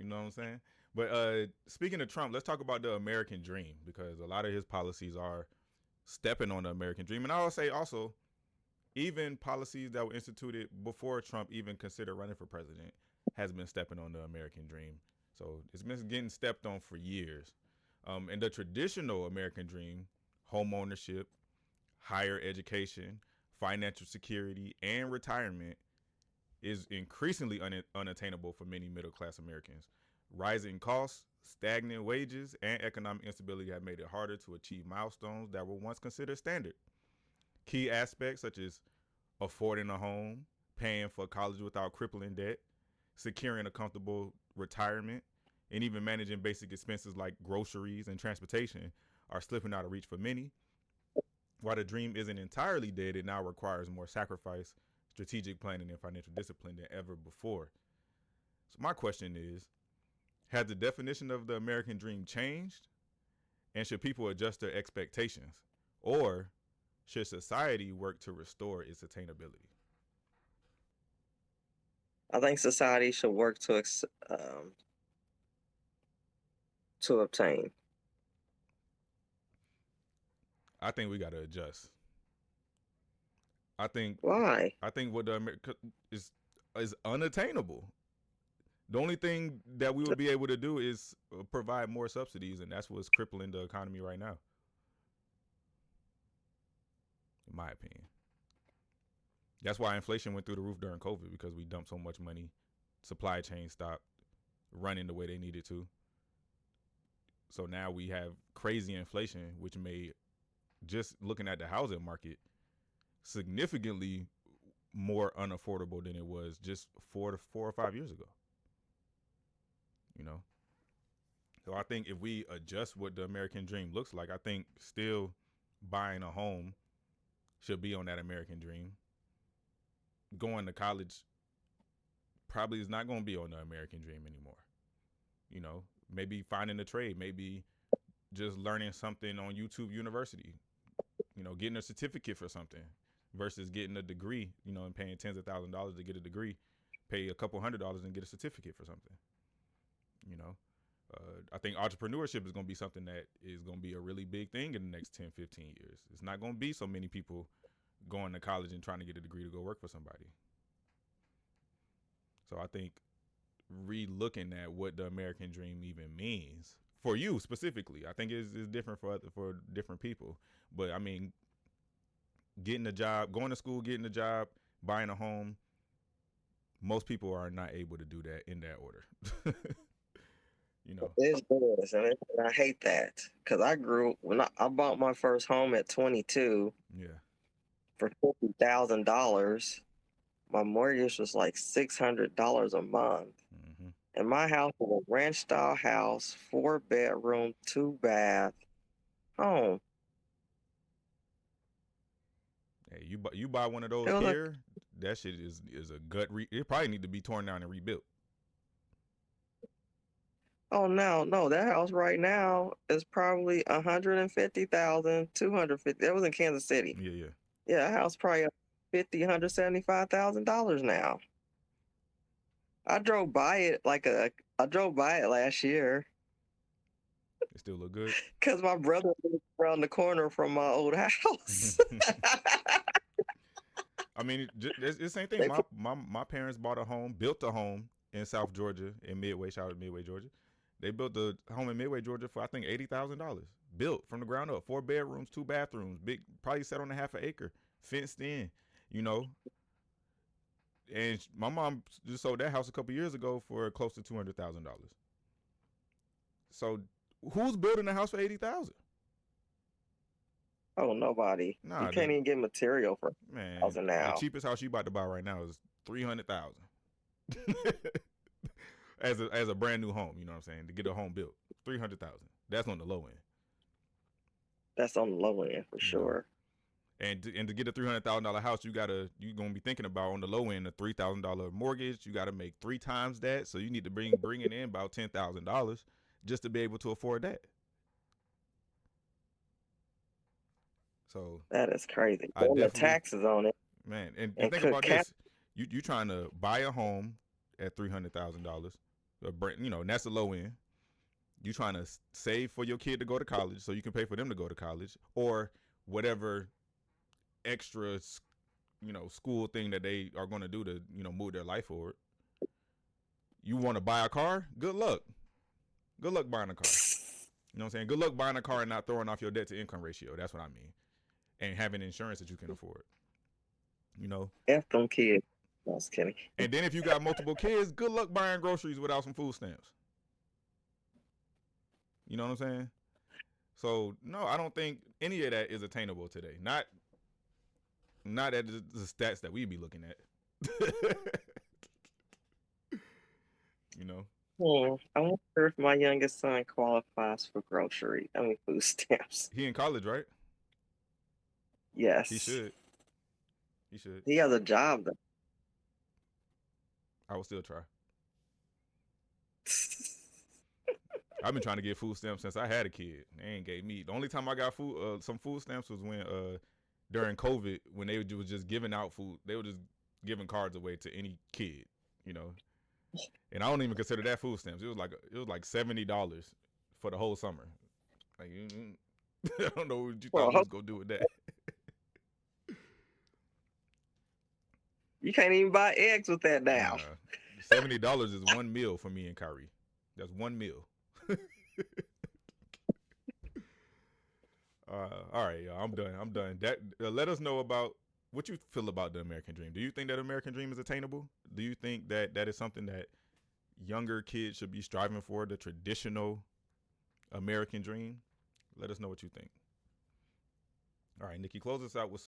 know what I'm saying? But speaking of Trump, let's talk about the American dream because a lot of his policies are stepping on the American dream. And I will say also, even policies that were instituted before Trump even considered running for president has been stepping on the American dream. So it's been getting stepped on for years. And the traditional American dream, home ownership, higher education, financial security, and retirement is increasingly unattainable for many middle class Americans. Rising costs, stagnant wages, and economic instability have made it harder to achieve milestones that were once considered standard. Key aspects such as affording a home, paying for college without crippling debt, securing a comfortable retirement, and even managing basic expenses like groceries and transportation are slipping out of reach for many. While the dream isn't entirely dead, it now requires more sacrifice, strategic planning, and financial discipline than ever before. So my question is, has the definition of the American dream changed? And should people adjust their expectations? Or should society work to restore its attainability? I think society should work to obtain. I think we got to adjust. I think Why? I think what the America is unattainable. The only thing that we would be able to do is provide more subsidies, and that's what's crippling the economy right now, in my opinion. That's why inflation went through the roof during COVID because we dumped so much money. Supply chain stopped running the way they needed to. So now we have crazy inflation, which made just looking at the housing market significantly more unaffordable than it was just 4 or 5 years ago. You know, so I think if we adjust what the American dream looks like, I think still buying a home should be on that American dream. Going to college probably is not going to be on the American dream anymore. You know, maybe finding a trade, maybe just learning something on YouTube University, getting a certificate for something versus getting a degree, and paying tens of thousands of dollars to get a degree, pay a couple $100s and get a certificate for something. You know, I think entrepreneurship is going to be something that is going to be a really big thing in the next 10, 15 years. It's not going to be so many people going to college and trying to get a degree to go work for somebody. So I think re-looking at what the American dream even means for you specifically, I think is different for different people. But I mean, getting a job, going to school, getting a job, buying a home, most people are not able to do that in that order. you know. It is, and I hate that because I bought my first home at 22 Yeah. for $50,000. My mortgage was like $600 a month, Mm-hmm. and my house was a ranch style house, 4 bedroom, 2 bath home. Hey, you buy one of It those was a here, that shit is a gut. It probably need to be torn down and rebuilt. Oh no, that house right now is probably 150,000, 250. That was in Kansas City. Yeah, yeah. Yeah, that house probably 175,000 dollars now. I drove by it last year It still look good. because my brother lived around the corner from my old house. I mean, it's the same thing. They My, put my my parents bought a home, built a home in South Georgia in Midway. Shout out to Midway, Georgia. They built a home in Midway, Georgia for I think $80,000. Built from the ground up, 4 bedrooms, 2 bathrooms, big, probably set on a half an acre, fenced in. You know, and my mom just sold that house a couple years ago for close to $200,000. So who's building a house for 80,000? Oh, nobody. You Nah, can't even get material for a man, thousand the now. cheapest house you about to buy right now is 300,000. as a brand new home, you know what I'm saying? To get a home built, 300,000. That's on the low end, That's on the low end for you know. sure. And to get a $300,000 house, you gonna be thinking about on the low end a $3,000 mortgage. You got to make 3 times that, so you need to bring it in about $10,000 just to be able to afford that. So That is crazy. I Then the definitely, taxes on it man, and and think Cook about County. this: you trying to buy a home at $300,000, And that's the low end. You trying to save for your kid to go to college so you can pay for them to go to college or whatever extra, school thing that they are going to do to, move their life forward. You want to buy a car? Good luck. Good luck buying a car. You know what I'm saying? Good luck buying a car and not throwing off your debt to income ratio. That's what I mean. And having insurance that you can afford. F them kids. I was kidding. And then if you got multiple kids, good luck buying groceries without some food stamps. You know what I'm saying? So no, I don't think any of that is attainable today. Not at the stats that we be looking at. I wonder if my youngest son qualifies for food stamps. He in college, right? Yes. He should. He should. He has a job though. I will still try. I've been trying to get food stamps since I had a kid. They ain't gave me. The only time I got some food stamps was when during COVID, when they was just giving out food. They were just giving cards away to any kid, And I don't even consider that food stamps. It was like $70 for the whole summer. Like I don't know what you thought we was gonna do with that. You can't even buy eggs with that now. $70 is one meal for me and Kyrie. That's one meal. All right, y'all. I'm done. That let us know about what you feel about the American dream. Do you think that American dream is attainable? Do you think that is something that younger kids should be striving for, the traditional American dream? Let us know what you think. All right, Nikki, close us out with